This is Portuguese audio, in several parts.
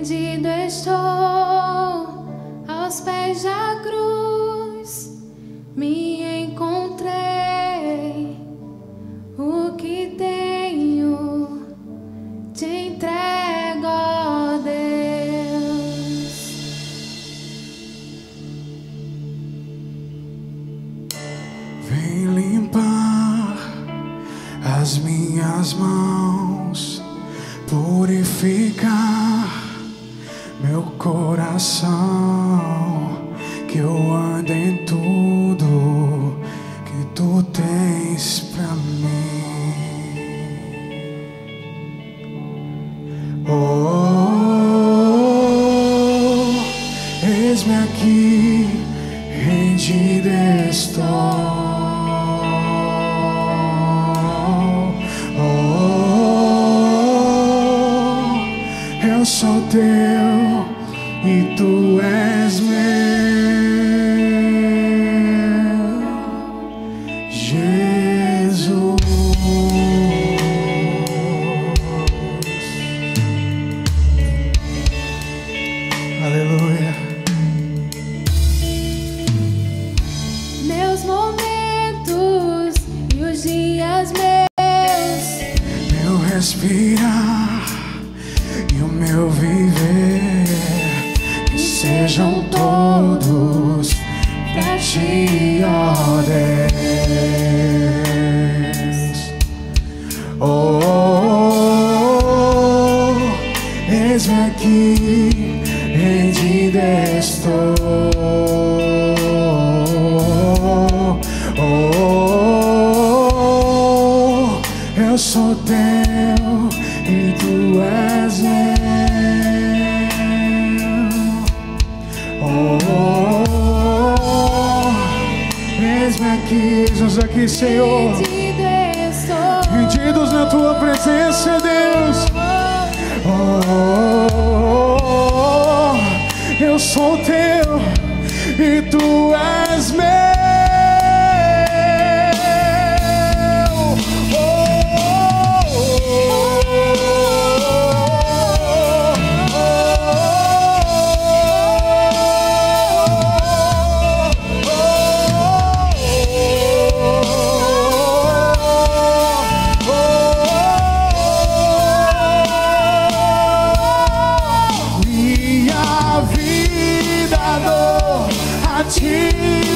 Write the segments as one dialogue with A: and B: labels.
A: rendido estou aos pés da cruz, me encontrei. O que tenho te entrego, ó Deus.
B: Vem limpar as minhas mãos, purificar meu coração, que eu ande em tudo que tu tens pra mim. Oh, eis-me aqui, rendido estou. Eu sou teu e tu és meu, Jesus. Aleluia.
A: Meus momentos e os dias meus,
B: Meu respirar e o meu viver, que sejam todos pra ti, ó Deus. Oh, eis-me aqui, rendido estou. Oh, eu sou teu e tu és meu. Oh, eis-me aqui, Jesus aqui, Senhor,
A: rendido estou.
B: rendidos na tua presença, Deus. Oh, eu sou teu e tu és meu.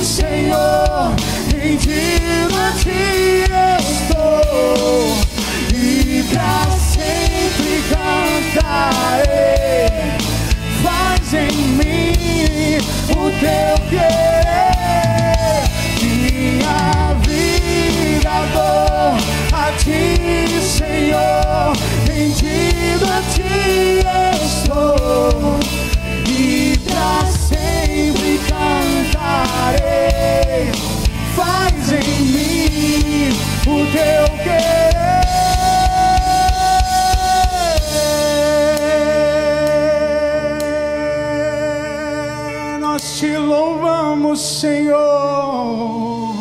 B: Senhor, rendido a ti estou, e pra sempre cantarei. Faz em mim o teu querer, minha vida dou a ti, Senhor, rendido a ti estou, e pra sempre cantarei. Faz em mim o teu querer. Nós te louvamos, Senhor.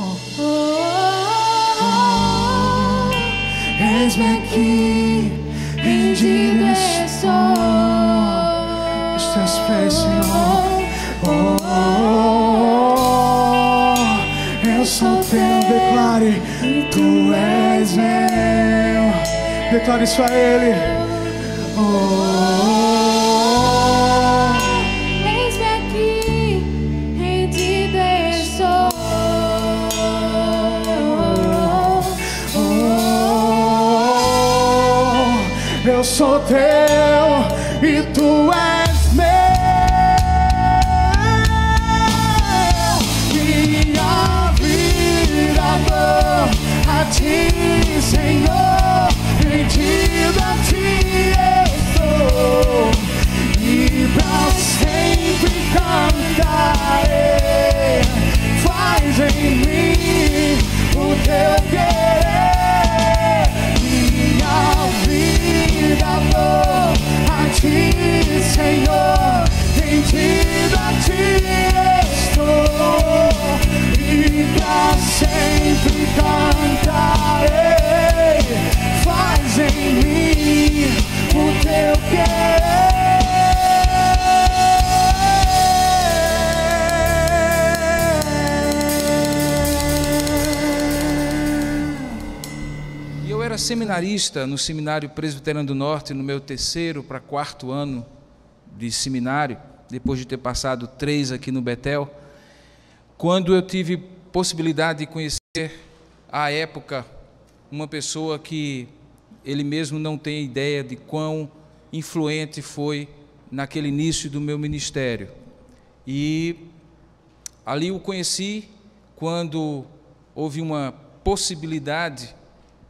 B: Eis-me aqui, rendido estou aos teus pés, Senhor. Eu sou teu, declare, tu és meu. Declare isso a Ele.
A: Eis-me aqui, rendido estou.
B: Eu sou teu e tu és meu. A ti, Senhor, rendido a ti estou, e pra sempre cantarei. Faz em mim o teu querer, minha vida dou a ti. era seminarista no Seminário Presbiteriano do Norte, no meu 3º para 4º ano de seminário, depois de ter passado 3 aqui no Betel, quando eu tive possibilidade de conhecer, à época, uma pessoa que ele mesmo não tem ideia de quão influente foi naquele início do meu ministério. E ali o conheci quando houve uma possibilidade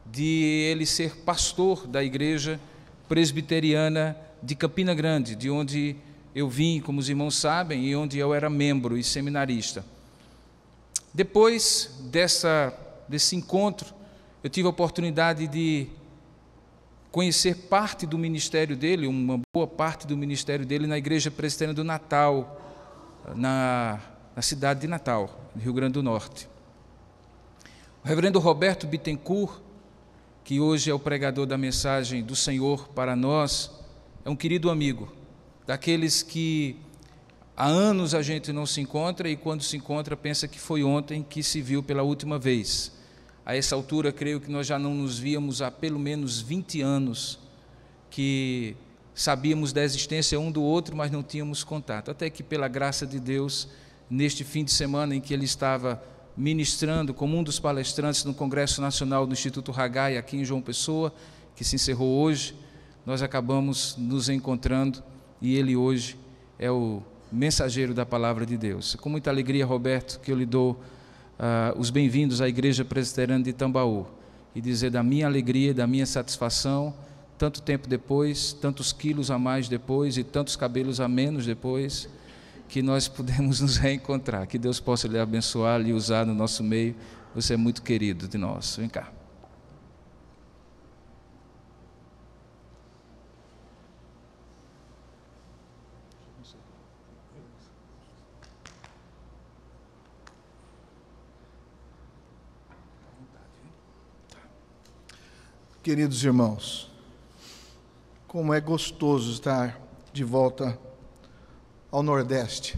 B: de ele ser pastor da igreja presbiteriana de Campina Grande, de onde eu vim, como os irmãos sabem, e onde eu era membro e seminarista. Depois desse encontro, eu tive a oportunidade de conhecer parte do ministério dele, uma boa parte do ministério dele, na Igreja Presbiteriana do Natal, na cidade de Natal, no Rio Grande do Norte. O reverendo Roberto Bittencourt, que hoje é o pregador da mensagem do Senhor para nós, é um querido amigo, daqueles que há anos a gente não se encontra e quando se encontra pensa que foi ontem que se viu pela última vez. A essa altura, creio que nós já não nos víamos há pelo menos 20 anos, que sabíamos da existência um do outro, mas não tínhamos contato. Até que, pela graça de Deus, neste fim de semana em que ele estava ministrando como um dos palestrantes no Congresso Nacional do Instituto Haggai, aqui em João Pessoa, que se encerrou hoje, nós acabamos nos encontrando e ele hoje é o mensageiro da Palavra de Deus. Com muita alegria, Roberto, que eu lhe dou os bem-vindos à Igreja Presbiteriana de Tambaú e dizer da minha alegria, da minha satisfação, tanto tempo depois, tantos quilos a mais depois e tantos cabelos a menos depois, que nós pudemos nos reencontrar. Que Deus possa lhe abençoar, lhe usar no nosso meio. Você é muito querido de nós. Vem cá.
C: Queridos irmãos, como é gostoso estar de volta ao Nordeste.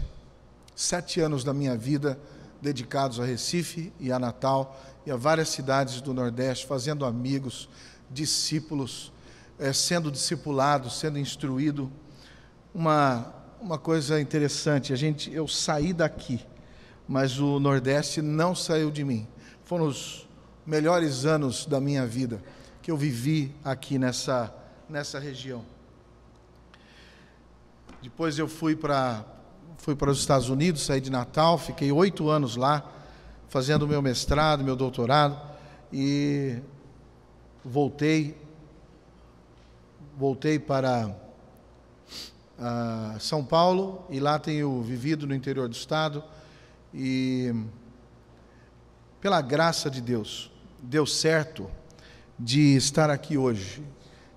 C: 7 anos da minha vida dedicados a Recife e a Natal e a várias cidades do Nordeste, fazendo amigos, discípulos, sendo discipulado, sendo instruído. Uma coisa interessante, eu saí daqui, mas o Nordeste não saiu de mim. Foram os melhores anos da minha vida que eu vivi aqui nessa região. Depois eu fui para os Estados Unidos, saí de Natal, fiquei 8 anos lá, fazendo meu mestrado, meu doutorado, e voltei para São Paulo, e lá tenho vivido no interior do estado, e pela graça de Deus, deu certo de estar aqui hoje.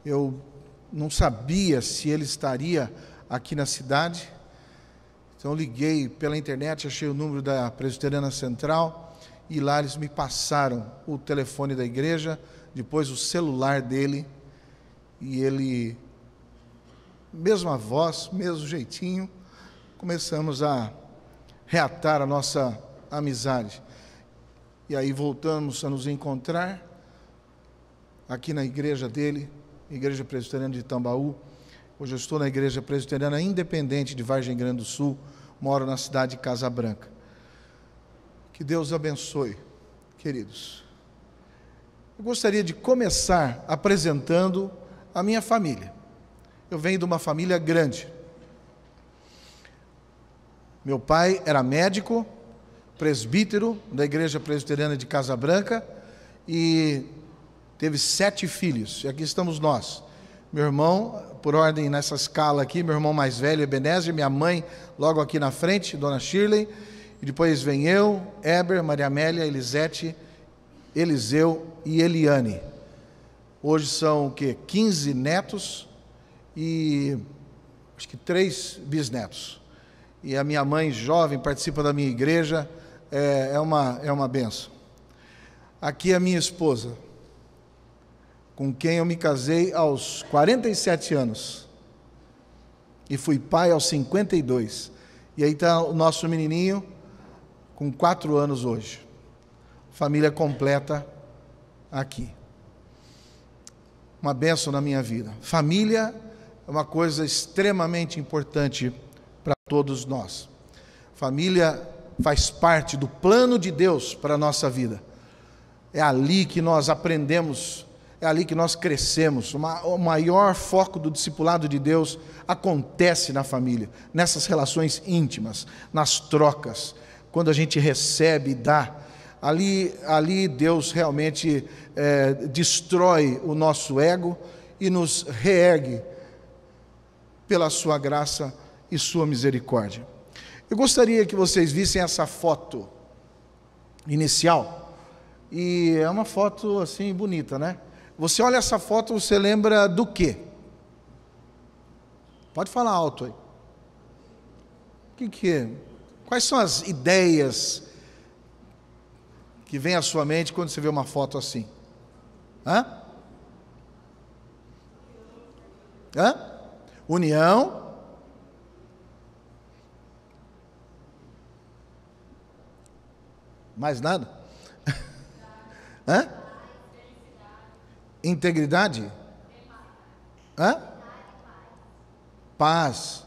C: Eu não sabia se ele estaria aqui na cidade, então liguei pela internet, achei o número da Presbiteriana Central e lá eles me passaram o telefone da igreja, depois o celular dele, e ele, mesma voz, mesmo jeitinho, começamos a reatar a nossa amizade. E aí voltamos a nos encontrar aqui na igreja dele, Igreja Presbiteriana de Tambaú. Hoje eu estou na Igreja Presbiteriana Independente de Vargem Grande do Sul, moro na cidade de Casa Branca. Que Deus abençoe, queridos. Eu gostaria de começar apresentando a minha família. Eu venho de uma família grande. Meu pai era médico, presbítero da Igreja Presbiteriana de Casa Branca e teve 7 filhos, e aqui estamos nós. Meu irmão, por ordem nessa escala aqui, meu irmão mais velho, Ebenezer, minha mãe, logo aqui na frente, Dona Shirley, e depois vem eu, Eber, Maria Amélia, Elisete, Eliseu e Eliane. Hoje são o quê? 15 netos e acho que 3 bisnetos. E a minha mãe, jovem, participa da minha igreja, é uma bênção. Aqui a minha esposa, com quem eu me casei aos 47 anos e fui pai aos 52. E aí está o nosso menininho com 4 anos hoje. Família completa aqui. uma bênção na minha vida. Família é uma coisa extremamente importante para todos nós. Família faz parte do plano de Deus para a nossa vida. É ali que nós aprendemos, é ali que nós crescemos. O maior foco do discipulado de Deus acontece na família, nessas relações íntimas, nas trocas, quando a gente recebe e dá. Ali Deus realmente destrói o nosso ego e nos reergue pela sua graça e sua misericórdia. Eu gostaria que vocês vissem essa foto inicial, e é uma foto assim bonita, né? Você olha essa foto, você lembra do quê? Pode falar alto aí. O que é? Quais são as ideias que vêm à sua mente quando você vê uma foto assim? União. Mais nada? Integridade? Paz.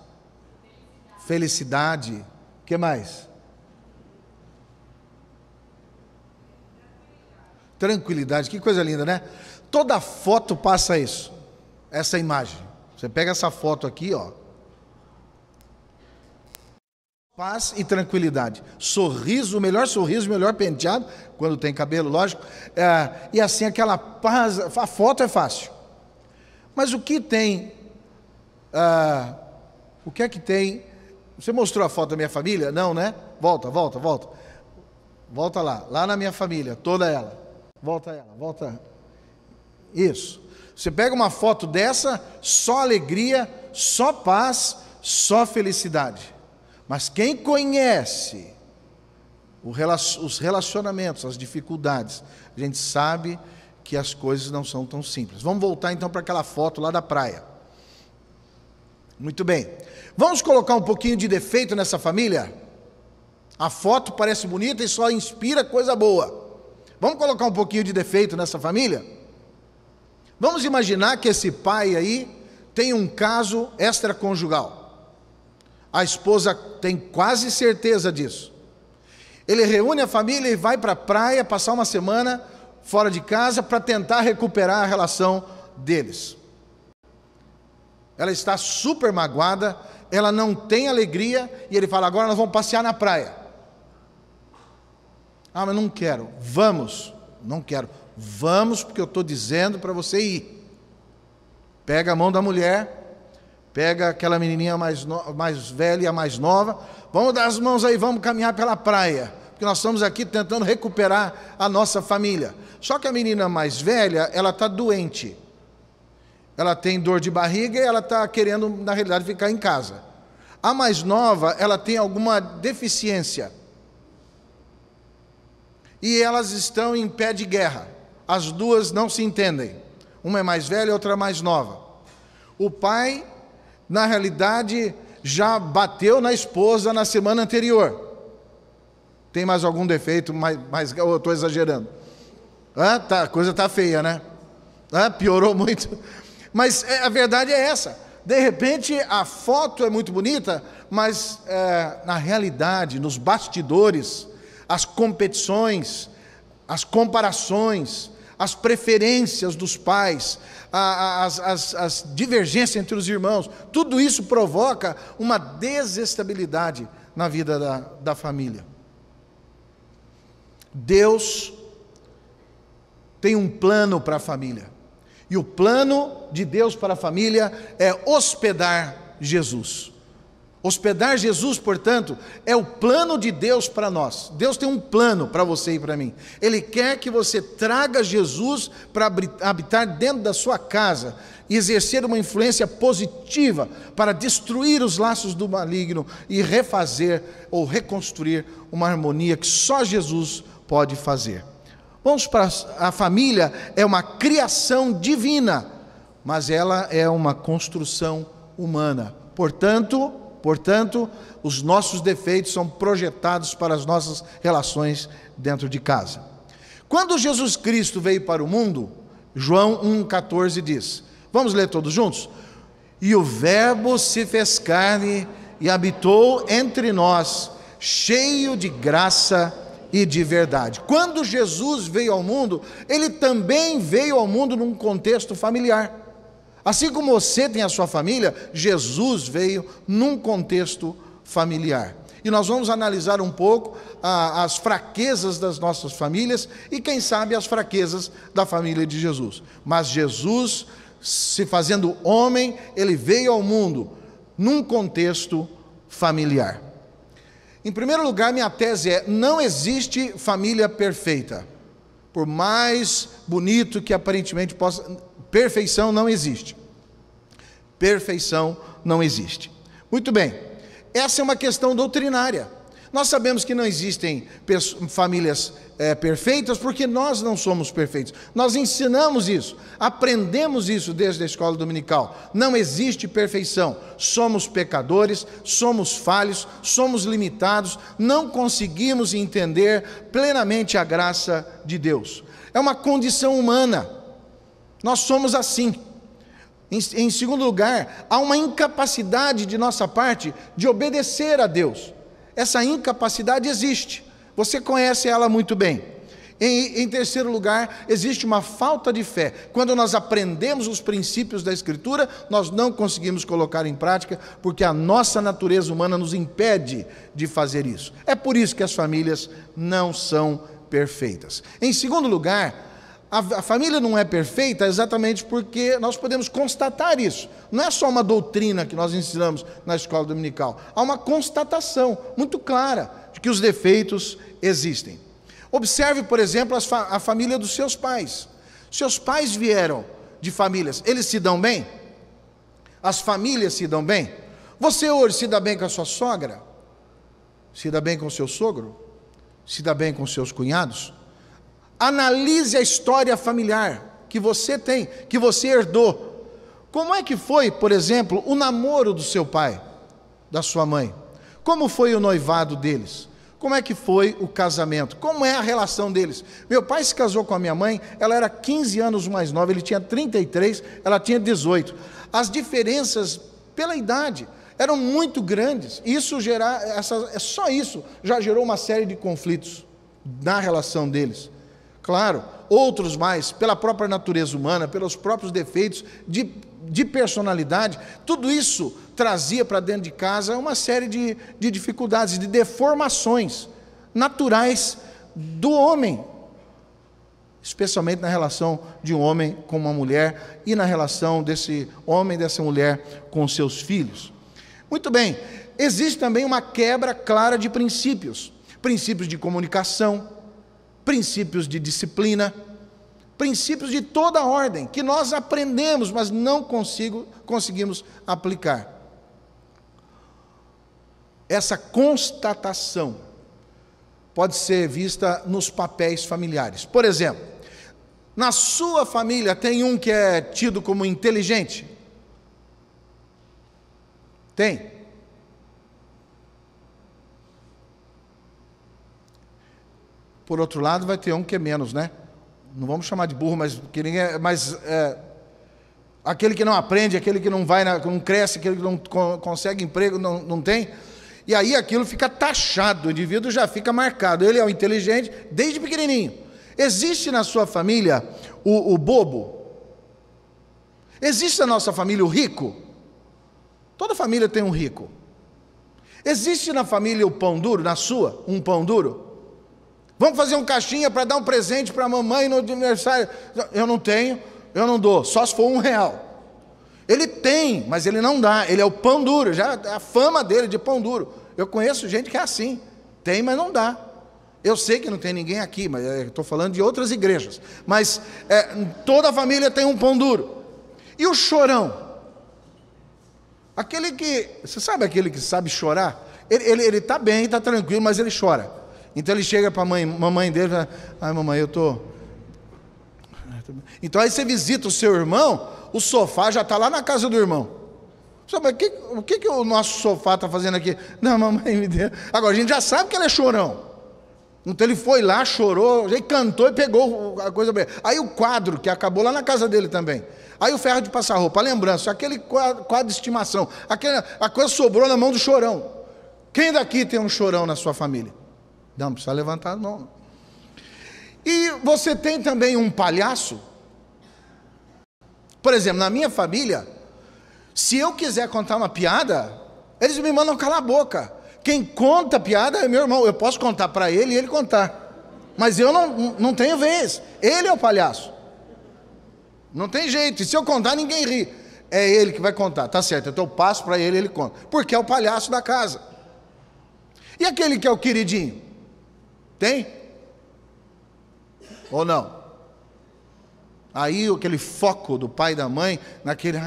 C: Felicidade. O que mais? Tranquilidade. Que coisa linda, né? Toda foto passa isso. Essa imagem. Você pega essa foto aqui, ó. Paz e tranquilidade. Sorriso, o melhor penteado, quando tem cabelo, lógico. E assim, aquela paz. A foto é fácil. Mas o que tem? O que é que tem? Você mostrou a foto da minha família? Não, né? Volta. Volta lá na minha família, toda ela. Volta. Isso. Você pega uma foto dessa, só alegria, só paz, só felicidade. Mas quem conhece os relacionamentos, as dificuldades, a gente sabe que as coisas não são tão simples. Vamos voltar então para aquela foto lá da praia. Muito bem. Vamos colocar um pouquinho de defeito nessa família? A foto parece bonita e só inspira coisa boa. Vamos colocar um pouquinho de defeito nessa família? Vamos imaginar que esse pai aí tem um caso extraconjugal. A esposa tem quase certeza disso. Ele reúne a família e vai para a praia passar uma semana fora de casa para tentar recuperar a relação deles. Ela está super magoada, ela não tem alegria, e ele fala: agora nós vamos passear na praia. Mas não quero. Vamos. Não quero. Vamos, porque eu estou dizendo para você ir. Pega a mão da mulher, pega aquela menininha mais velha e a mais nova, vamos dar as mãos aí, vamos caminhar pela praia, porque nós estamos aqui tentando recuperar a nossa família. Só que a menina mais velha, ela está doente, ela tem dor de barriga e ela está querendo, na realidade, ficar em casa. A mais nova, ela tem alguma deficiência, e elas estão em pé de guerra, as duas não se entendem, uma é mais velha e outra é mais nova. O pai, na realidade, já bateu na esposa na semana anterior. Tem mais algum defeito? Eu estou exagerando. A coisa está feia, né? Piorou muito. Mas a verdade é essa. De repente, a foto é muito bonita, mas na realidade, nos bastidores, as competições, as comparações, as preferências dos pais, as divergências entre os irmãos, tudo isso provoca uma desestabilidade na vida da família. Deus tem um plano para a família, e o plano de Deus para a família é hospedar Jesus. Hospedar Jesus, portanto, é o plano de Deus para nós. Deus tem um plano para você e para mim. Ele quer que você traga Jesus para habitar dentro da sua casa e exercer uma influência positiva para destruir os laços do maligno e refazer ou reconstruir uma harmonia que só Jesus pode fazer. Vamos para a família, é uma criação divina, mas ela é uma construção humana. Portanto, os nossos defeitos são projetados para as nossas relações dentro de casa. Quando Jesus Cristo veio para o mundo, João 1,14 diz, vamos ler todos juntos? E o Verbo se fez carne e habitou entre nós, cheio de graça e de verdade. Quando Jesus veio ao mundo, ele também veio ao mundo num contexto familiar. Assim como você tem a sua família, Jesus veio num contexto familiar. E nós vamos analisar um pouco as fraquezas das nossas famílias e, quem sabe, as fraquezas da família de Jesus. Mas Jesus, se fazendo homem, ele veio ao mundo num contexto familiar. Em primeiro lugar, minha tese é: não existe família perfeita. Por mais bonito que aparentemente possa, perfeição não existe. Perfeição não existe. Muito bem, essa é uma questão doutrinária. Nós sabemos que não existem famílias perfeitas porque nós não somos perfeitos. Nós ensinamos isso, aprendemos isso desde a escola dominical. Não existe perfeição. Somos pecadores, somos falhos, somos limitados, não conseguimos entender plenamente a graça de Deus. É uma condição humana. Nós somos assim. Em segundo lugar, há uma incapacidade de nossa parte de obedecer a Deus. Essa incapacidade existe, você conhece ela muito bem. Em terceiro lugar, existe uma falta de fé. Quando nós aprendemos os princípios da Escritura, nós não conseguimos colocar em prática, porque a nossa natureza humana nos impede de fazer isso. É por isso que as famílias não são perfeitas. Em segundo lugar, a família não é perfeita exatamente porque nós podemos constatar isso. Não é só uma doutrina que nós ensinamos na escola dominical. Há uma constatação muito clara de que os defeitos existem. Observe, por exemplo, a família dos seus pais. Seus pais vieram de famílias, eles se dão bem? As famílias se dão bem? Você hoje se dá bem com a sua sogra? Se dá bem com o seu sogro? Se dá bem com os seus cunhados? Analise a história familiar que você tem, que você herdou. Como é que foi, por exemplo, o namoro do seu pai, da sua mãe? Como foi o noivado deles? Como é que foi o casamento? Como é a relação deles? Meu pai se casou com a minha mãe, ela era 15 anos mais nova, ele tinha 33, ela tinha 18. As diferenças pela idade eram muito grandes. Só isso já gerou uma série de conflitos na relação deles. Claro, outros mais, pela própria natureza humana, pelos próprios defeitos de personalidade, tudo isso trazia para dentro de casa uma série de dificuldades, de deformações naturais do homem, especialmente na relação de um homem com uma mulher e na relação desse homem e dessa mulher com os seus filhos. Muito bem, existe também uma quebra clara de princípios de comunicação, princípios de disciplina, princípios de toda a ordem, que nós aprendemos, mas não conseguimos aplicar. Essa constatação pode ser vista nos papéis familiares. Por exemplo, na sua família tem um que é tido como inteligente? Tem? Por outro lado, vai ter um que é menos, né? Não vamos chamar de burro, aquele que não aprende, aquele que não vai, não cresce, aquele que não consegue emprego, não tem. E aí aquilo fica taxado, o indivíduo já fica marcado. Ele é o inteligente desde pequenininho. Existe na sua família o bobo? Existe na nossa família o rico? Toda família tem um rico. Existe na família o pão duro, na sua, um pão duro? Vamos fazer um caixinha para dar um presente para a mamãe no aniversário. Eu não tenho, eu não dou, só se for R$1. Ele tem, mas ele não dá, ele é o pão duro, já a fama dele de pão duro. Eu conheço gente que é assim, tem, mas não dá. Eu sei que não tem ninguém aqui, mas estou falando de outras igrejas. Mas toda a família tem um pão duro. E o chorão? Você sabe aquele que sabe chorar? Ele está bem, está tranquilo, mas ele chora. Então ele chega para a mamãe dele e fala: ai mamãe, eu estou... Então aí você visita o seu irmão, o sofá já está lá na casa do irmão. Mas o que o nosso sofá está fazendo aqui? Não, mamãe me deu. Agora a gente já sabe que ele é chorão. Então ele foi lá, chorou, ele cantou e pegou a coisa bem. Aí o quadro, que acabou lá na casa dele também. Aí o ferro de passar roupa, a lembrança, aquele quadro de estimação, a coisa sobrou na mão do chorão. Quem daqui tem um chorão na sua família? Não precisa levantar a mão. E você tem também um palhaço? Por exemplo, na minha família, se eu quiser contar uma piada, eles me mandam calar a boca. Quem conta a piada é meu irmão. Eu posso contar para ele e ele contar, mas eu não tenho vez. Ele é o palhaço. Não tem jeito. E se eu contar, ninguém ri. É ele que vai contar. Tá certo, então eu passo para ele e ele conta. Porque é o palhaço da casa. E aquele que é o queridinho? Tem? Ou não? Aí aquele foco do pai e da mãe, naquele,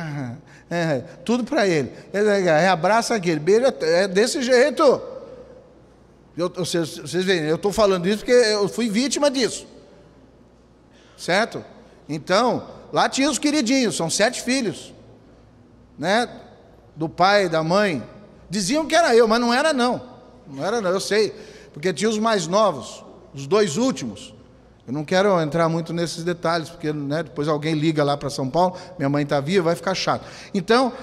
C: tudo para ele, abraça aquele, beija, é desse jeito. Vocês veem, eu estou falando isso porque eu fui vítima disso, certo? Então, lá tinha os queridinhos, são 7 filhos, né? Do pai e da mãe. Diziam que era eu, mas não era não, eu sei, porque tinha os mais novos, os 2 últimos. Eu não quero entrar muito nesses detalhes, porque depois alguém liga lá para São Paulo, minha mãe está viva, vai ficar chato. Então,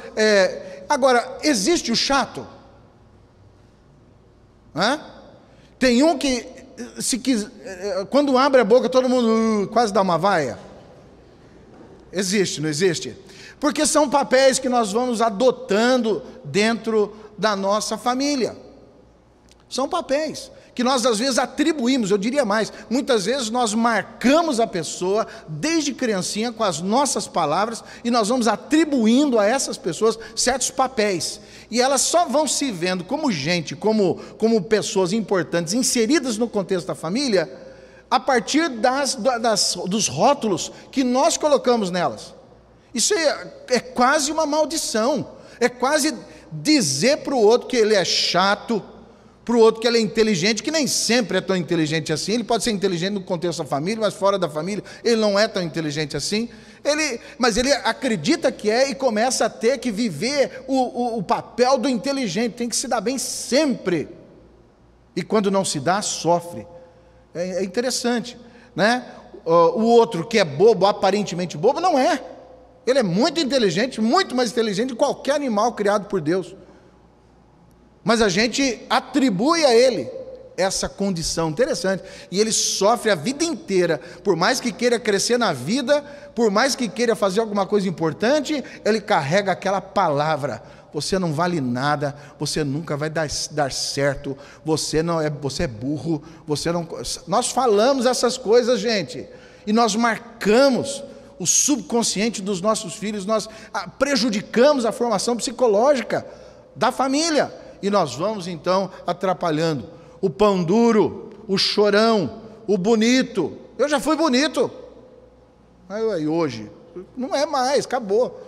C: agora, existe o chato? Tem um que, quando abre a boca, todo mundo quase dá uma vaia. Existe, não existe? Porque são papéis que nós vamos adotando dentro da nossa família. São papéis que nós às vezes atribuímos, eu diria mais, muitas vezes nós marcamos a pessoa desde criancinha com as nossas palavras e nós vamos atribuindo a essas pessoas certos papéis. E elas só vão se vendo como gente, como pessoas importantes, inseridas no contexto da família, a partir dos rótulos que nós colocamos nelas. Isso é quase uma maldição, é quase dizer para o outro que ele é chato, para o outro que ele é inteligente, que nem sempre é tão inteligente assim. Ele pode ser inteligente no contexto da família, mas fora da família ele não é tão inteligente assim. Mas ele acredita que é e começa a ter que viver o papel do inteligente, tem que se dar bem sempre. E quando não se dá, sofre. É interessante, né? O outro que é bobo, aparentemente bobo, não é. Ele é muito inteligente, muito mais inteligente que qualquer animal criado por Deus. Mas a gente atribui a ele essa condição interessante, e ele sofre a vida inteira, por mais que queira crescer na vida, por mais que queira fazer alguma coisa importante, ele carrega aquela palavra: você não vale nada, você nunca vai dar certo, você é burro, você não... Nós falamos essas coisas, gente, e nós marcamos o subconsciente dos nossos filhos, nós prejudicamos a formação psicológica da família. E nós vamos então atrapalhando. O pão duro, o chorão, o bonito. Eu já fui bonito. Aí hoje, não é mais, acabou.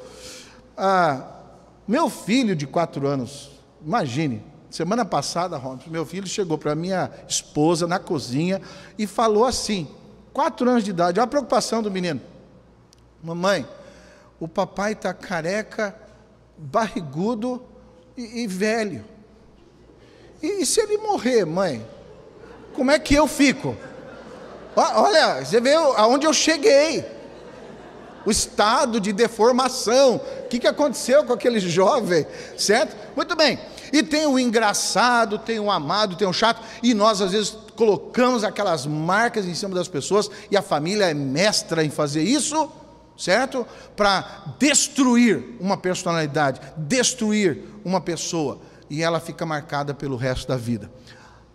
C: Meu filho de 4 anos, imagine, semana passada, meu filho chegou para minha esposa na cozinha e falou assim, 4 anos de idade, olha a preocupação do menino: mamãe, o papai está careca, barrigudo e velho. E se ele morrer, mãe? Como é que eu fico? Olha, você vê aonde eu cheguei. O estado de deformação. O que aconteceu com aquele jovem? Certo? Muito bem. E tem o engraçado, tem o amado, tem o chato. E nós às vezes colocamos aquelas marcas em cima das pessoas. E a família é mestra em fazer isso, certo? Para destruir uma personalidade, destruir uma pessoa. E ela fica marcada pelo resto da vida.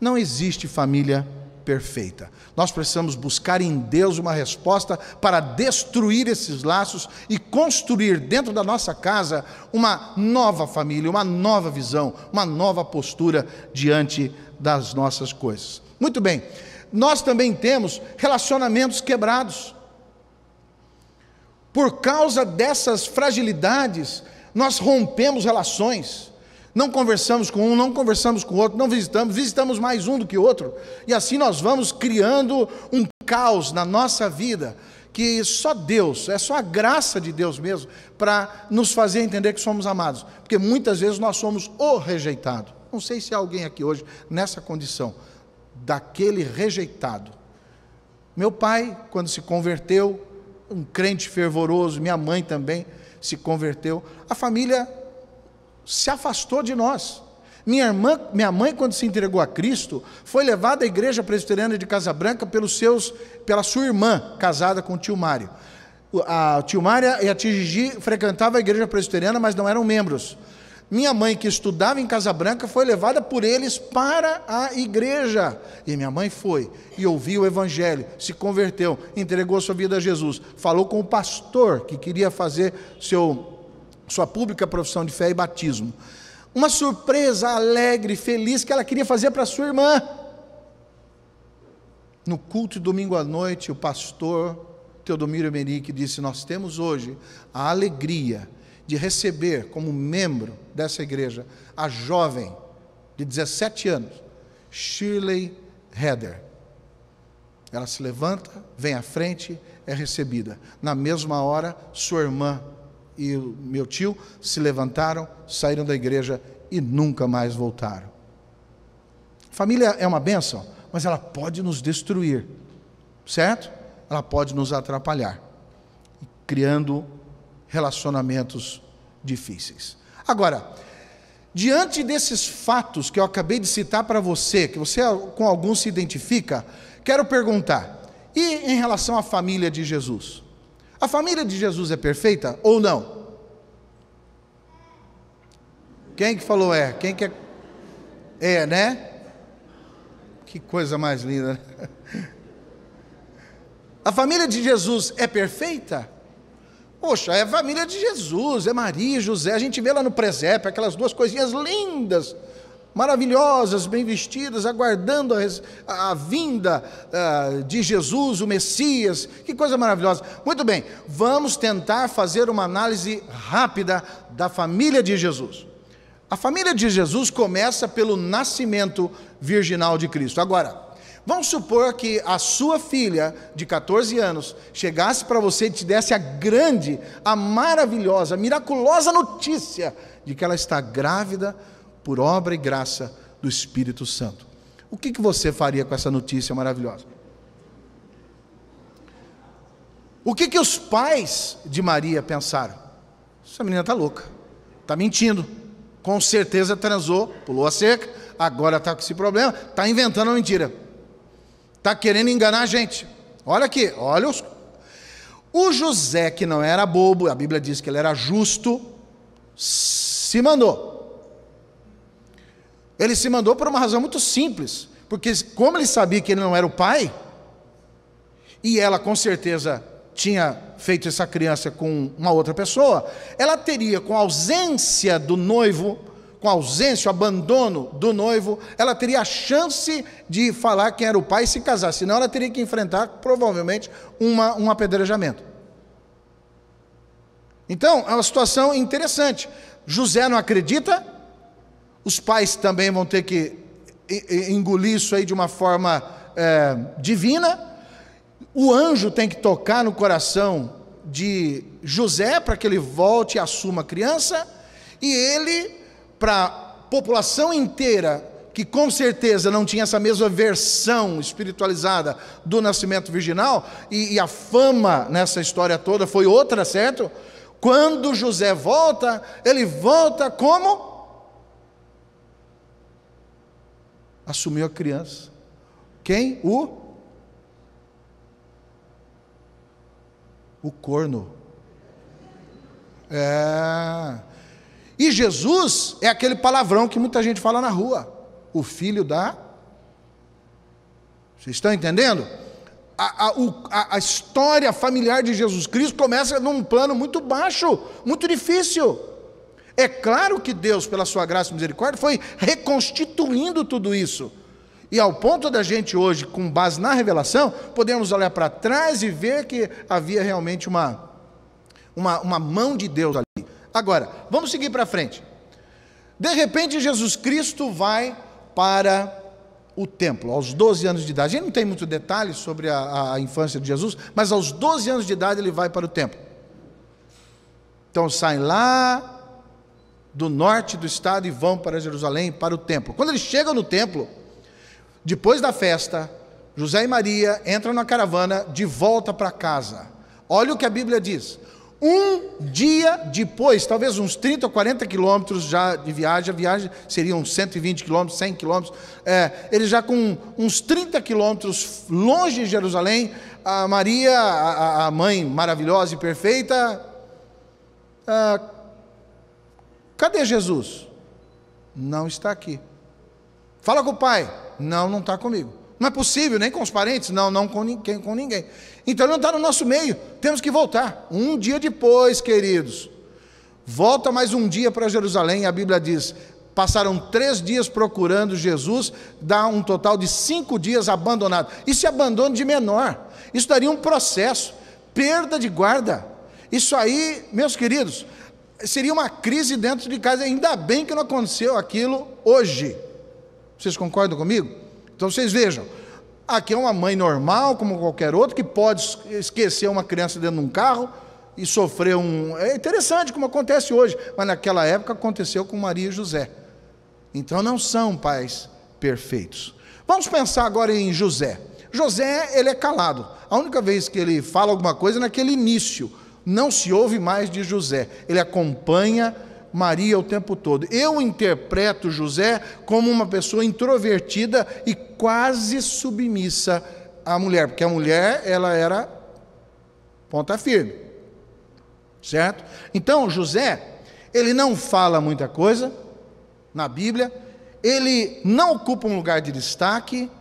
C: Não existe família perfeita. Nós precisamos buscar em Deus uma resposta para destruir esses laços e construir dentro da nossa casa uma nova família, uma nova visão, uma nova postura diante das nossas coisas. Muito bem, nós também temos relacionamentos quebrados. Por causa dessas fragilidades, nós rompemos relações. Não conversamos com um, não conversamos com o outro, não visitamos mais um do que o outro. E assim nós vamos criando um caos na nossa vida, que só Deus, é só a graça de Deus mesmo, para nos fazer entender que somos amados. Porque muitas vezes nós somos o rejeitado. Não sei se há alguém aqui hoje nessa condição. daquele rejeitado. Meu pai, quando se converteu, um crente fervoroso, minha mãe também se converteu, a família se afastou de nós. Minha mãe, quando se entregou a Cristo, foi levada à igreja presbiteriana de Casa Branca pela sua irmã, casada com o tio Mário. A tio Mária e a tia Gigi frequentavam a igreja presbiteriana, mas não eram membros. Minha mãe, que estudava em Casa Branca, foi levada por eles para a igreja. E minha mãe foi e ouviu o evangelho, se converteu, entregou sua vida a Jesus. Falou com o pastor que queria fazer sua pública profissão de fé e batismo. Uma surpresa alegre, feliz, que ela queria fazer para sua irmã. No culto de domingo à noite, o pastor Teodomiro Emerick disse: nós temos hoje a alegria de receber como membro dessa igreja a jovem de 17 anos, Shirley Heder. Ela se levanta, vem à frente, é recebida. Na mesma hora, sua irmã e o meu tio se levantaram, saíram da igreja e nunca mais voltaram. Família é uma bênção, mas ela pode nos destruir, certo? Ela pode nos atrapalhar, criando relacionamentos difíceis. Agora, diante desses fatos que eu acabei de citar para você, que você com alguns se identifica, quero perguntar, e em relação à família de Jesus? A família de Jesus é perfeita ou não? Quem que falou é? Quem que é? É, né? Que coisa mais linda, né? A família de Jesus é perfeita? Poxa, é a família de Jesus, é Maria e José, a gente vê lá no presépio, aquelas duas coisinhas lindas, maravilhosas, bem vestidas, aguardando a vinda de Jesus, o Messias, que coisa maravilhosa. Muito bem, vamos tentar fazer uma análise rápida da família de Jesus. A família de Jesus começa pelo nascimento virginal de Cristo. Agora, vamos supor que a sua filha de 14 anos chegasse para você e te desse a maravilhosa, miraculosa notícia de que ela está grávida por obra e graça do Espírito Santo. O que você faria com essa notícia maravilhosa? O que os pais de Maria pensaram? Essa menina está louca, está mentindo, com certeza transou, pulou a cerca, agora está com esse problema, está inventando uma mentira. Está querendo enganar a gente. Olha aqui, olha o José, que não era bobo, a Bíblia diz que ele era justo, se mandou. Ele se mandou por uma razão muito simples, porque como ele sabia que ele não era o pai, e ela com certeza tinha feito essa criança com uma outra pessoa, ela teria, com a ausência do noivo, com a ausência, o abandono do noivo, ela teria a chance de falar quem era o pai e se casar, senão ela teria que enfrentar, provavelmente, um apedrejamento. Então, é uma situação interessante. José não acredita, os pais também vão ter que engolir isso aí de uma forma divina, o anjo tem que tocar no coração de José para que ele volte e assuma a criança, e ele, para a população inteira, que com certeza não tinha essa mesma versão espiritualizada do nascimento virginal, e a fama nessa história toda foi outra, certo? Quando José volta, ele volta como? Assumiu a criança. Quem? O corno. E Jesus é aquele palavrão que muita gente fala na rua. O filho da... Vocês estão entendendo? A história familiar de Jesus Cristo começa num plano muito baixo, muito difícil. É claro que Deus, pela sua graça e misericórdia, foi reconstituindo tudo isso. E ao ponto da gente hoje, com base na revelação, podemos olhar para trás e ver que havia realmente uma mão de Deus ali. Agora, vamos seguir para frente. De repente, Jesus Cristo vai para o templo, aos 12 anos de idade. A gente não tem muito detalhes sobre a infância de Jesus, mas aos 12 anos de idade ele vai para o templo. Então saem lá do norte do estado e vão para Jerusalém, para o templo. Quando ele chega no templo, Depois da festa, José e Maria entram na caravana de volta para casa. Olha o que a Bíblia diz. Um dia depois, talvez uns 30 ou 40 quilômetros já de viagem, a viagem seria uns 120 quilômetros, 100 quilômetros, eles já com uns 30 quilômetros longe de Jerusalém, a Maria, a mãe maravilhosa e perfeita, cadê Jesus? Não está aqui. Fala com o pai. Não está comigo. Não é possível, nem com os parentes, não com ninguém. Então ele não está no nosso meio, temos que voltar. Um dia depois, queridos, volta mais um dia para Jerusalém, a Bíblia diz, passaram 3 dias procurando Jesus, dá um total de 5 dias abandonado. Isso é abandono de menor, isso daria um processo, perda de guarda. Isso aí, meus queridos, seria uma crise dentro de casa, ainda bem que não aconteceu aquilo hoje. Vocês concordam comigo? Então vocês vejam, aqui é uma mãe normal, como qualquer outra, que pode esquecer uma criança dentro de um carro e sofrer É interessante como acontece hoje, mas naquela época aconteceu com Maria e José. Então não são pais perfeitos. Vamos pensar agora em José. José, ele é calado. A única vez que ele fala alguma coisa é naquele início. Não se ouve mais de José. Ele acompanha Maria o tempo todo. Eu interpreto José como uma pessoa introvertida e quase submissa à mulher, porque a mulher, ela era ponta firme, certo? Então José, ele não fala muita coisa na Bíblia, ele não ocupa um lugar de destaque,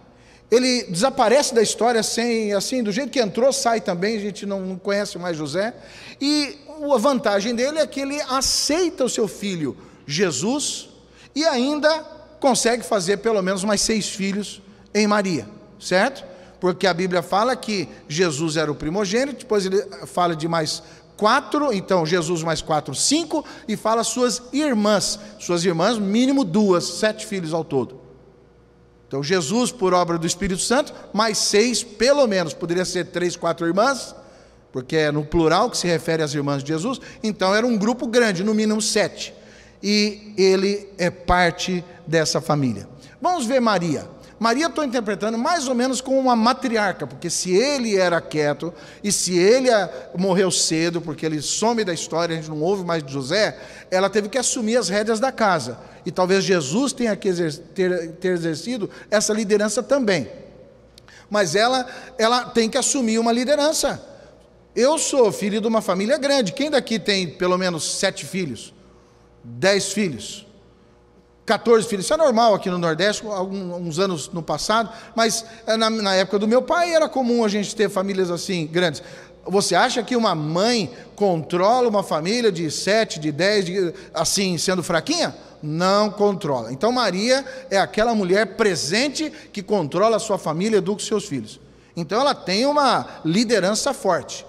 C: ele desaparece da história sem, assim, do jeito que entrou, sai também, a gente não conhece mais José, e a vantagem dele é que ele aceita o seu filho Jesus e ainda consegue fazer pelo menos mais 6 filhos em Maria, certo? Porque a Bíblia fala que Jesus era o primogênito, depois ele fala de mais 4, então Jesus mais 4, 5, e fala suas irmãs, mínimo 2, 7 filhos ao todo. Então Jesus, por obra do Espírito Santo, mais 6 pelo menos, poderia ser 3, 4 irmãs, porque é no plural que se refere às irmãs de Jesus, então era um grupo grande, no mínimo 7, e ele é parte dessa família. Vamos ver Maria. Maria estou interpretando mais ou menos como uma matriarca, porque se ele era quieto, e se ele morreu cedo, porque ele some da história, a gente não ouve mais de José, ela teve que assumir as rédeas da casa, e talvez Jesus tenha que ter exercido essa liderança também, mas ela tem que assumir uma liderança. Eu sou filho de uma família grande. Quem daqui tem pelo menos 7 filhos? 10 filhos? 14 filhos? Isso é normal aqui no Nordeste, alguns anos no passado, mas na época do meu pai era comum a gente ter famílias assim, grandes. Você acha que uma mãe controla uma família de 7, de 10, assim, sendo fraquinha? Não controla. Então Maria é aquela mulher presente que controla a sua família e educa os seus filhos. Então ela tem uma liderança forte.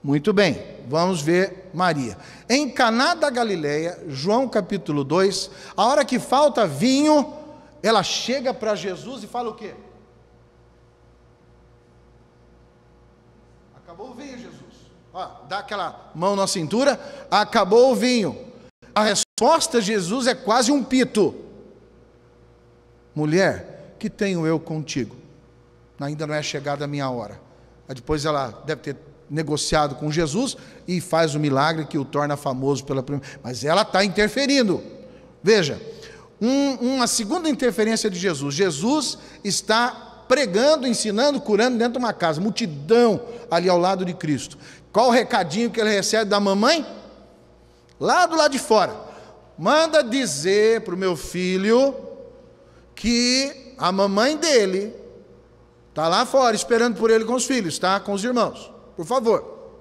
C: Muito bem, vamos ver Maria. Em Caná da Galileia, João capítulo 2, a hora que falta vinho, ela chega para Jesus e fala o quê? Acabou o vinho, Jesus. Ó, dá aquela mão na cintura, acabou o vinho. A resposta de Jesus é quase um pito. Mulher, que tenho eu contigo? Ainda não é chegada a minha hora. Aí depois ela deve ter negociado com Jesus e faz o milagre que o torna famoso pela primeira. Mas ela está interferindo. Veja, uma segunda interferência de Jesus. Jesus está pregando, ensinando, curando dentro de uma casa, multidão ali ao lado de Cristo. Qual o recadinho que ele recebe da mamãe? Lá do lado de fora. Manda dizer para o meu filho que a mamãe dele está lá fora esperando por ele com os filhos, tá? Com os irmãos. Por favor.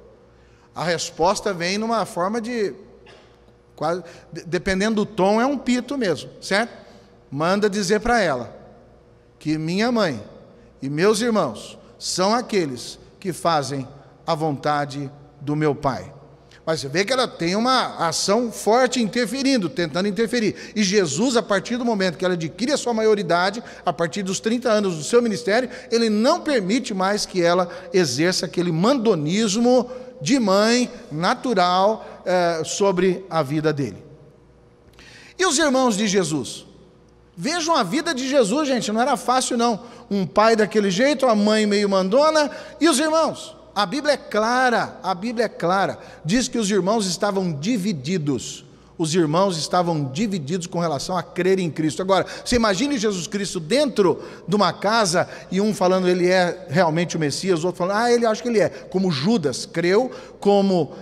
C: A resposta vem numa forma de quase, dependendo do tom, é um pito mesmo, certo? Manda dizer para ela que minha mãe e meus irmãos são aqueles que fazem a vontade do meu Pai. Mas você vê que ela tem uma ação forte interferindo, tentando interferir. E Jesus, a partir do momento que ela adquire a sua maioridade, a partir dos 30 anos do seu ministério, ele não permite mais que ela exerça aquele mandonismo de mãe natural sobre a vida dele. E os irmãos de Jesus? Vejam a vida de Jesus, gente, não era fácil não. Um pai daquele jeito, a mãe meio mandona, e os irmãos. A Bíblia é clara, diz que os irmãos estavam divididos. Os irmãos estavam divididos com relação a crer em Cristo. Agora, você imagine Jesus Cristo dentro de uma casa, e um falando ele é realmente o Messias, o outro falando, ele acha que ele é. Como Judas creu, como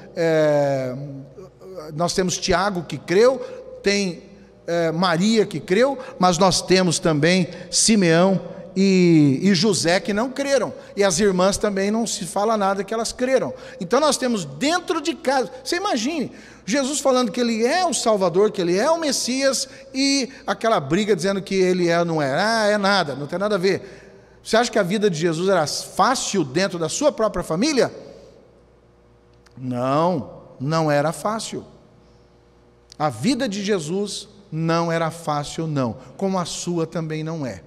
C: nós temos Tiago que creu, tem Maria que creu, mas nós temos também Simeão e José que não creram, e as irmãs também não se fala nada que elas creram. Então nós temos dentro de casa, você imagine, Jesus falando que ele é o Salvador, que ele é o Messias, e aquela briga dizendo que ele não é, é nada, não tem nada a ver. Você acha que a vida de Jesus era fácil dentro da sua própria família? Não era fácil. A vida de Jesus não era fácil, não, como a sua também não é.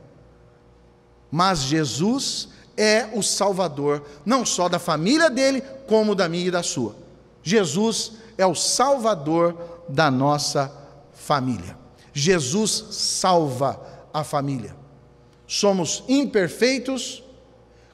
C: Mas Jesus é o Salvador, não só da família dele, como da minha e da sua. Jesus é o Salvador da nossa família. Jesus salva a família. Somos imperfeitos,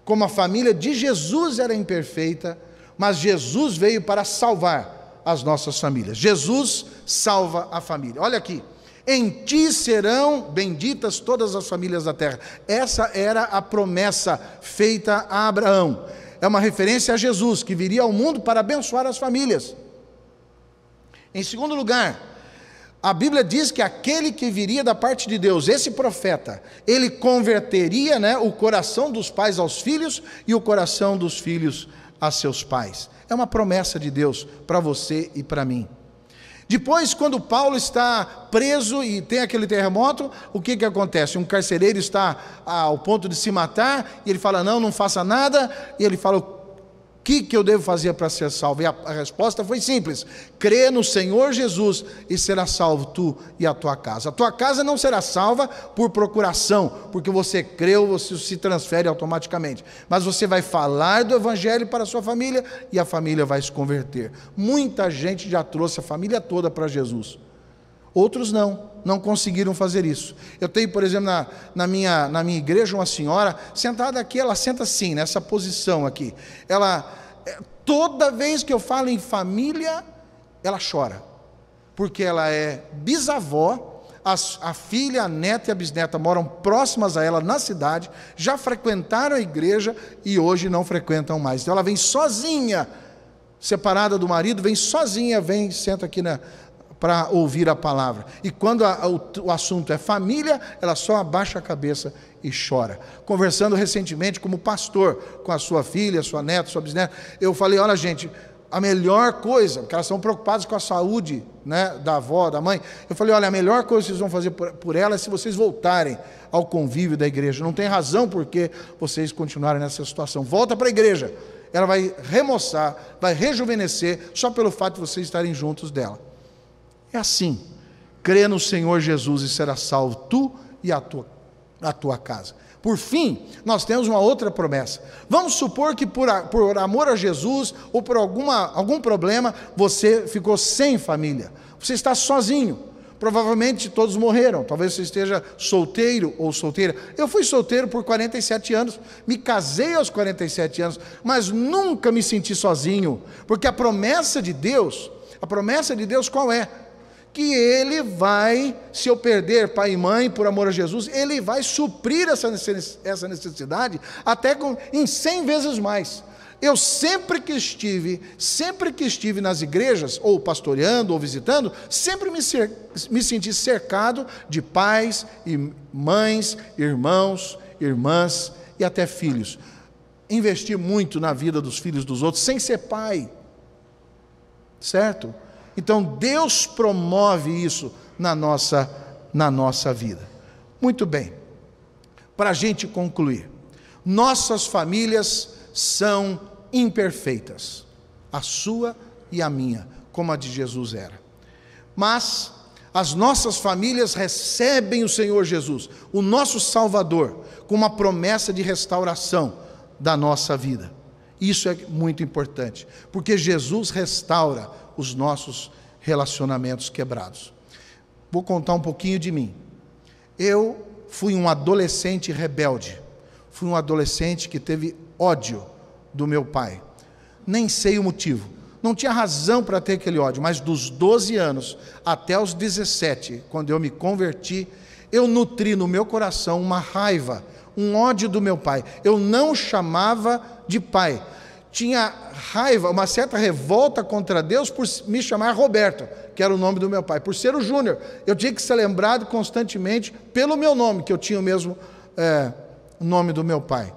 C: como a família de Jesus era imperfeita, mas Jesus veio para salvar as nossas famílias. Jesus salva a família. Olha aqui. Em ti serão benditas todas as famílias da terra. Essa era a promessa feita a Abraão. É uma referência a Jesus, que viria ao mundo para abençoar as famílias. Em segundo lugar, a Bíblia diz que aquele que viria da parte de Deus, esse profeta, ele converteria, o coração dos pais aos filhos e o coração dos filhos a seus pais. É uma promessa de Deus para você e para mim. Depois, quando Paulo está preso e tem aquele terremoto, o que acontece? Um carcereiro está ao ponto de se matar, e ele fala, não faça nada, e ele fala, o que eu devo fazer para ser salvo? E a resposta foi simples, crê no Senhor Jesus e será salvo tu e a tua casa. A tua casa não será salva por procuração, porque você creu, você se transfere automaticamente, mas você vai falar do Evangelho para a sua família, e a família vai se converter. Muita gente já trouxe a família toda para Jesus, outros não conseguiram fazer isso. Eu tenho, por exemplo, na minha igreja, uma senhora sentada aqui, ela senta assim, nessa posição aqui. Ela, toda vez que eu falo em família, ela chora, porque ela é bisavó, a filha, a neta e a bisneta moram próximas a ela na cidade, já frequentaram a igreja e hoje não frequentam mais. Então ela vem sozinha, separada do marido, vem sozinha, senta aqui para ouvir a palavra. E quando o assunto é família, ela só abaixa a cabeça e chora. Conversando recentemente como pastor com a sua filha, sua neta, sua bisneta, eu falei, olha gente, a melhor coisa, porque elas são preocupadas com a saúde, da avó, da mãe, eu falei, olha, a melhor coisa que vocês vão fazer por ela é se vocês voltarem ao convívio da igreja. Não tem razão por que vocês continuarem nessa situação. Volta para a igreja, ela vai remoçar, vai rejuvenescer, só pelo fato de vocês estarem juntos dela. É assim, crê no Senhor Jesus e será salvo tu e a tua casa. Por fim, nós temos uma outra promessa. Vamos supor que por amor a Jesus ou por algum problema você ficou sem família, você está sozinho, provavelmente todos morreram, talvez você esteja solteiro ou solteira. Eu fui solteiro por 47 anos, me casei aos 47 anos, mas nunca me senti sozinho, porque a promessa de Deus qual é? Que Ele vai, se eu perder pai e mãe por amor a Jesus, Ele vai suprir essa necessidade até em 100 vezes mais. Eu sempre que estive nas igrejas, ou pastoreando, ou visitando, sempre me senti cercado de pais, e mães, irmãos, irmãs e até filhos. Investi muito na vida dos filhos dos outros, sem ser pai, certo? Então Deus promove isso na nossa vida. Muito bem, para a gente concluir, nossas famílias são imperfeitas, a sua e a minha, como a de Jesus era. Mas as nossas famílias recebem o Senhor Jesus, o nosso Salvador, com uma promessa de restauração da nossa vida. Isso é muito importante, porque Jesus restaura os nossos relacionamentos quebrados. Vou contar um pouquinho de mim. Eu fui um adolescente rebelde, fui um adolescente que teve ódio do meu pai, nem sei o motivo, não tinha razão para ter aquele ódio, mas dos 12 anos até os 17, quando eu me converti, eu nutri no meu coração uma raiva, um ódio do meu pai. Eu não chamava de pai, tinha raiva, uma certa revolta contra Deus por me chamar Roberto, que era o nome do meu pai, por ser o Júnior. Eu tinha que ser lembrado constantemente pelo meu nome, que eu tinha o mesmo nome do meu pai.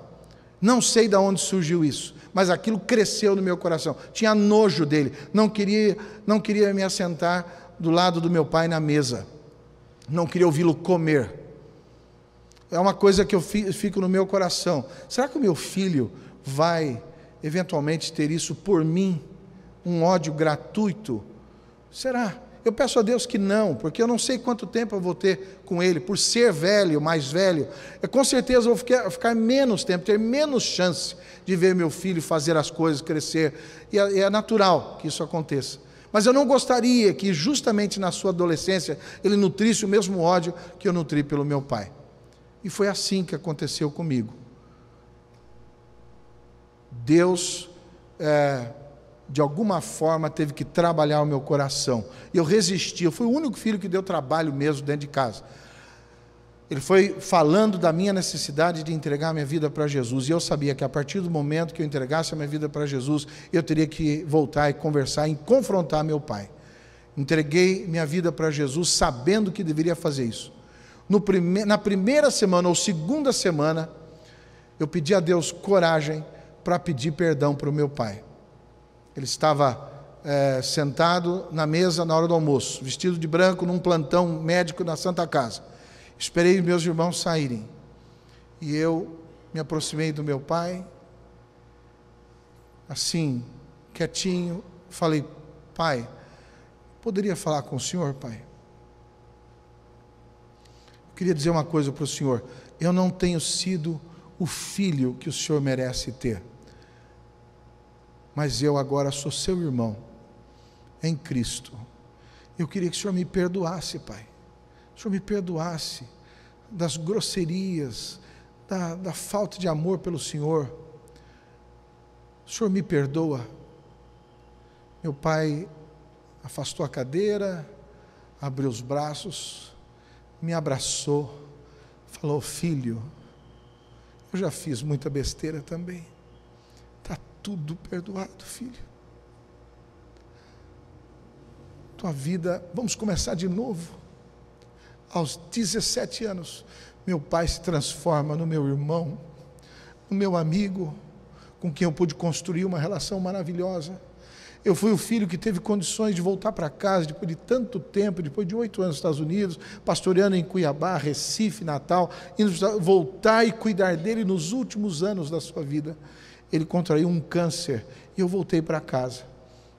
C: Não sei de onde surgiu isso, mas aquilo cresceu no meu coração. Tinha nojo dele, não queria me assentar do lado do meu pai na mesa, não queria ouvi-lo comer. É uma coisa que eu fico no meu coração. Será que o meu filho vai eventualmente ter isso por mim? Um ódio gratuito? Será? Eu peço a Deus que não, porque eu não sei quanto tempo eu vou ter com ele, por ser velho, mais velho. Com certeza eu vou ficar menos tempo, ter menos chance de ver meu filho fazer as coisas, crescer, e é natural que isso aconteça. Mas eu não gostaria que justamente na sua adolescência ele nutrisse o mesmo ódio que eu nutri pelo meu pai. E foi assim que aconteceu comigo. Deus, de alguma forma, teve que trabalhar o meu coração. E eu resisti, eu fui o único filho que deu trabalho mesmo dentro de casa. Ele foi falando da minha necessidade de entregar minha vida para Jesus. E eu sabia que a partir do momento que eu entregasse a minha vida para Jesus, eu teria que voltar e conversar, e confrontar meu pai. Entreguei minha vida para Jesus, sabendo que deveria fazer isso. Na primeira semana ou segunda semana, eu pedi a Deus coragem para pedir perdão para o meu pai. Ele estava sentado na mesa na hora do almoço, vestido de branco, num plantão médico na Santa Casa. Esperei meus irmãos saírem, e eu me aproximei do meu pai, assim, quietinho, falei: pai, poderia falar com o senhor, pai? Eu queria dizer uma coisa para o senhor: eu não tenho sido o filho que o senhor merece ter, mas eu agora sou seu irmão em Cristo. Eu queria que o senhor me perdoasse, pai. O senhor me perdoasse das grosserias, da falta de amor pelo senhor. O senhor me perdoa? Meu pai afastou a cadeira, abriu os braços, me abraçou, falou: filho, eu já fiz muita besteira também, está tudo perdoado, filho. Tua vida, vamos começar de novo. Aos 17 anos, meu pai se transforma no meu irmão, no meu amigo, com quem eu pude construir uma relação maravilhosa. Eu fui o filho que teve condições de voltar para casa depois de tanto tempo, depois de 8 anos nos Estados Unidos, pastoreando em Cuiabá, Recife, Natal, indo voltar e cuidar dele nos últimos anos da sua vida. Ele contraiu um câncer e eu voltei para casa,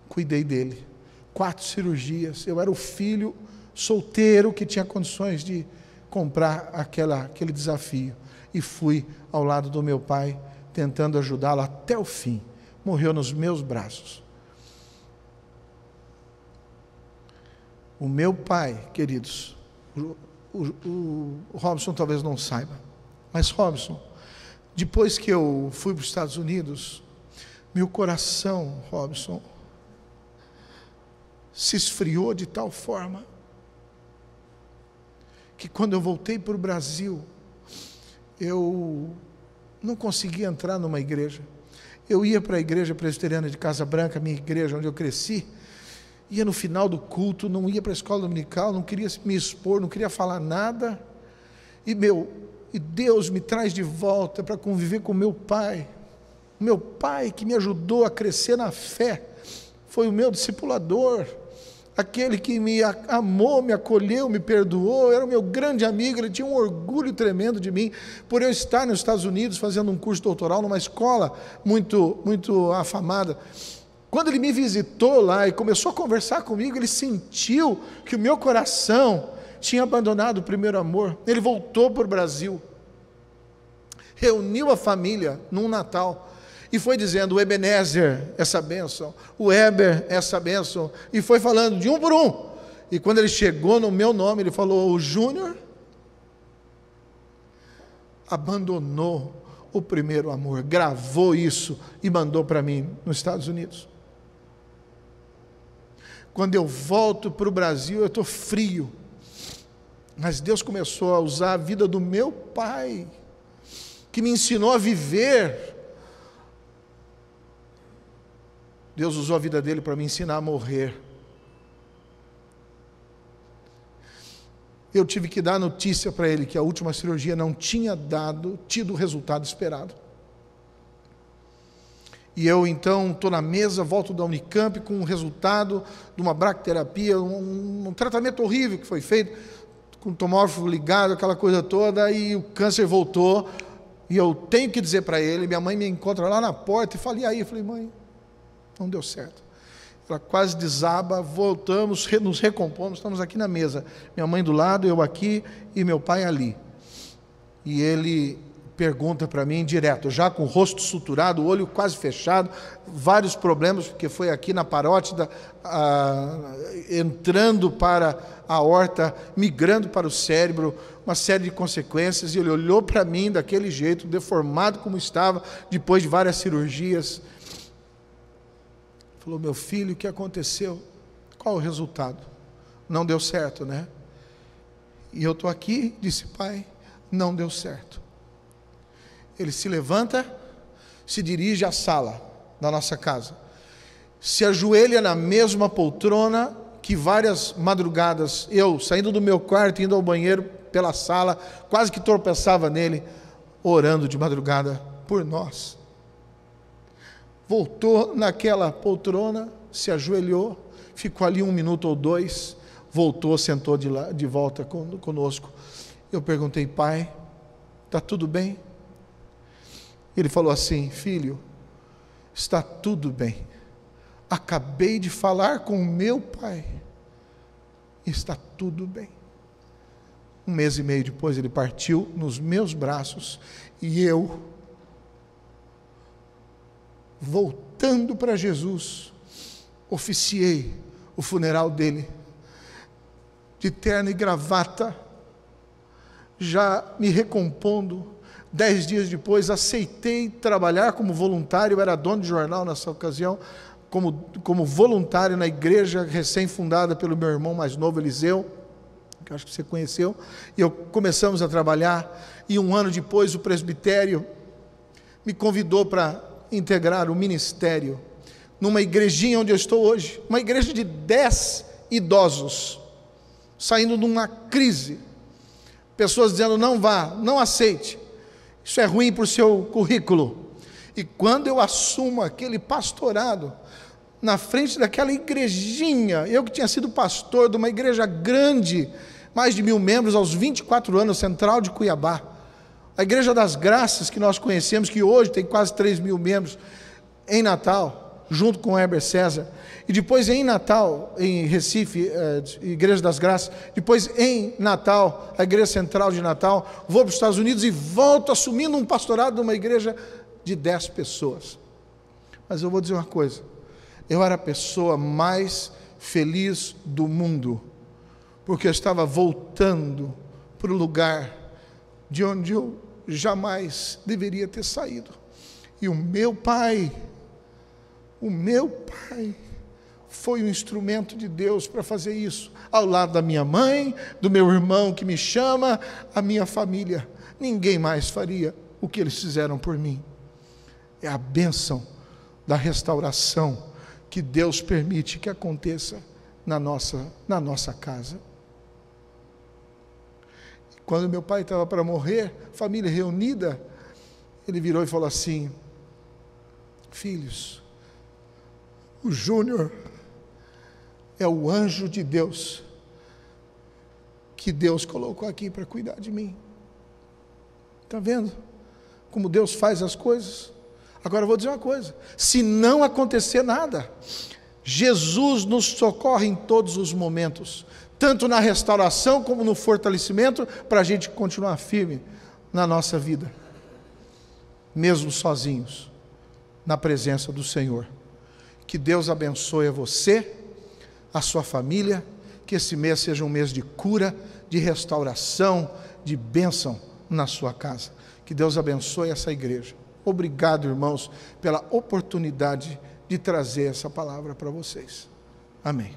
C: cuidei dele. 4 cirurgias, eu era o filho solteiro que tinha condições de comprar aquele desafio, e fui ao lado do meu pai, tentando ajudá-lo até o fim. Morreu nos meus braços. O meu pai, queridos, o Robson talvez não saiba, mas Robson, depois que eu fui para os Estados Unidos, meu coração, Robson, se esfriou de tal forma que quando eu voltei para o Brasil, eu não conseguia entrar numa igreja. Eu ia para a igreja presbiteriana de Casa Branca, minha igreja onde eu cresci, ia no final do culto, não ia para a escola dominical, não queria me expor, não queria falar nada, e Deus me traz de volta para conviver com meu pai que me ajudou a crescer na fé, foi o meu discipulador, aquele que me amou, me acolheu, me perdoou, era o meu grande amigo. Ele tinha um orgulho tremendo de mim, por eu estar nos Estados Unidos fazendo um curso doutoral numa escola muito, muito afamada. Quando ele me visitou lá e começou a conversar comigo, ele sentiu que o meu coração tinha abandonado o primeiro amor. Ele voltou para o Brasil, reuniu a família num Natal, e foi dizendo: o Ebenezer, essa bênção, o Heber, essa bênção, e foi falando de um por um. E quando ele chegou no meu nome, ele falou: o Júnior, abandonou o primeiro amor, gravou isso e mandou para mim nos Estados Unidos. Quando eu volto para o Brasil, eu estou frio, mas Deus começou a usar a vida do meu pai, que me ensinou a viver. Deus usou a vida dele para me ensinar a morrer. Eu tive que dar notícia para ele que a última cirurgia não tinha tido o resultado esperado. E eu então estou na mesa, volto da Unicamp com o resultado de uma bracterapia, um tratamento horrível que foi feito, com o tomógrafo ligado, aquela coisa toda, e o câncer voltou. E eu tenho que dizer para ele, minha mãe me encontra lá na porta e fala, e aí? Eu falei, mãe, não deu certo. Ela quase desaba, voltamos, nos recompomos, estamos aqui na mesa. Minha mãe do lado, eu aqui e meu pai ali. E ele pergunta para mim direto, já com o rosto suturado, o olho quase fechado, vários problemas, porque foi aqui na parótida, entrando para a aorta, migrando para o cérebro, uma série de consequências. E ele olhou para mim daquele jeito, deformado como estava, depois de várias cirurgias. Falou, meu filho, o que aconteceu? Qual o resultado? Não deu certo, né? E eu estou aqui, disse, pai, não deu certo. Ele se levanta, se dirige à sala da nossa casa, se ajoelha na mesma poltrona que várias madrugadas, eu saindo do meu quarto, indo ao banheiro pela sala, quase que tropeçava nele, orando de madrugada por nós. Voltou naquela poltrona, se ajoelhou, ficou ali 1 minuto ou 2, voltou, sentou de volta conosco. Eu perguntei, pai, está tudo bem? Ele falou assim, filho, está tudo bem. Acabei de falar com o meu pai, está tudo bem. 1 mês e meio depois ele partiu nos meus braços e eu, voltando para Jesus, oficiei o funeral dele, de terno e gravata, já me recompondo. 10 dias depois, aceitei trabalhar como voluntário, eu era dono de jornal nessa ocasião, como voluntário na igreja recém-fundada pelo meu irmão mais novo, Eliseu, que acho que você conheceu, e começamos a trabalhar, e 1 ano depois o presbitério me convidou para integrar o ministério numa igrejinha onde eu estou hoje, uma igreja de 10 idosos, saindo de uma crise, pessoas dizendo, não vá, não aceite, isso é ruim para o seu currículo. E quando eu assumo aquele pastorado, na frente daquela igrejinha, eu que tinha sido pastor de uma igreja grande, mais de 1000 membros, aos 24 anos, central de Cuiabá, a Igreja das Graças, que nós conhecemos, que hoje tem quase 3.000 membros, em Natal, junto com o Heber César, e depois em Natal, em Recife, Igreja das Graças, depois em Natal, a Igreja Central de Natal, vou para os Estados Unidos e volto assumindo um pastorado de uma igreja de 10 pessoas. Mas eu vou dizer uma coisa, eu era a pessoa mais feliz do mundo, porque eu estava voltando para o lugar de onde eu jamais deveria ter saído. E o meu pai foi um instrumento de Deus para fazer isso, ao lado da minha mãe, do meu irmão que me chama, a minha família. Ninguém mais faria o que eles fizeram por mim. É a bênção da restauração que Deus permite que aconteça na nossa casa. Quando meu pai estava para morrer, família reunida, ele virou e falou assim, filhos, o Júnior é o anjo de Deus, que Deus colocou aqui para cuidar de mim. Está vendo como Deus faz as coisas? Agora eu vou dizer uma coisa, se não acontecer nada, Jesus nos socorre em todos os momentos, tanto na restauração como no fortalecimento, para a gente continuar firme na nossa vida, mesmo sozinhos, na presença do Senhor. Que Deus abençoe a você, a sua família, que esse mês seja um mês de cura, de restauração, de bênção na sua casa. Que Deus abençoe essa igreja. Obrigado, irmãos, pela oportunidade de trazer essa palavra para vocês. Amém.